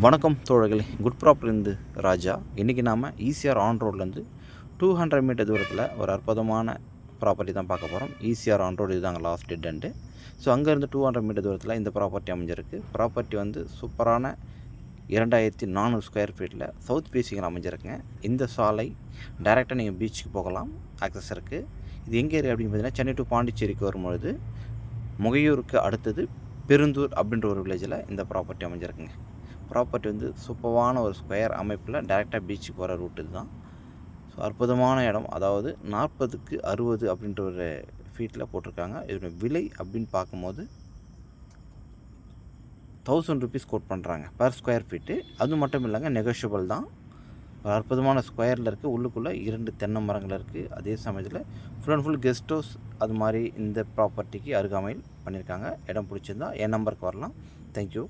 வணக்கம் தோழர்களே, குட் ப்ராப்பர்லேருந்து ராஜா. இன்றைக்கி நாம் ஈசிஆர் ஆன் ரோட்லேருந்து 200 மீட்டர் தூரத்தில் ஒரு அற்புதமான ப்ராப்பர்ட்டி தான் பார்க்க போகிறோம். ஈசிஆர் ஆன் ரோடு இதுதாங்க லாஸ்ட் டெட் எண்டு. ஸோ அங்கேருந்து 200 மீட்டர் தூரத்தில் இந்த ப்ராப்பர்ட்டி அமைஞ்சிருக்கு. ப்ராப்பர்ட்டி வந்து சூப்பரான 2400 ஸ்கொயர் ஃபீட்டில் சவுத் ஃபேஸிங்கில் அமைஞ்சிருக்குங்க. இந்த சாலை டைரெக்டாக நீங்கள் பீச்சுக்கு போகலாம், ஆக்சஸ் இருக்குது. இது எங்கே ஏரியா அப்படின்னு பார்த்தீங்கன்னா, சென்னை டு பாண்டிச்சேரிக்கு வரும்பொழுது முகையூருக்கு அடுத்தது பெருந்தூர் அப்படின்ற ஒரு வில்லேஜில் இந்த ப்ராப்பர்ட்டி அமைஞ்சிருக்குங்க. ப்ராப்பர்ட்டி வந்து சூப்பரான ஒரு ஸ்கொயர் அமைப்பில் டைரெக்டாக பீச்சுக்கு போகிற ரூட்டு இதுதான். ஸோ அற்புதமான இடம். அதாவது 40க்கு 60 அப்படின்ற ஒரு ஃபீட்டில் போட்டிருக்காங்க. இதோட விலை அப்படின்னு பார்க்கும்போது 1000 ருபீஸ் கோட் பண்ணுறாங்க பர் ஸ்கொயர் ஃபீட்டு. அது மட்டும் இல்லைங்க, நெகோஷியபிள் தான். ஒரு அற்புதமான ஸ்கொயரில் இருக்குது. உள்ளுக்குள்ளே 2 தென்னை மரங்கள் இருக்குது. அதே சமயத்தில் full and full guest house அது மாதிரி இந்த ப்ராப்பர்ட்டிக்கு அருகாமையில் பண்ணியிருக்காங்க. இடம் பிடிச்சிருந்தா என் நம்பருக்கு வரலாம். தேங்க்யூ.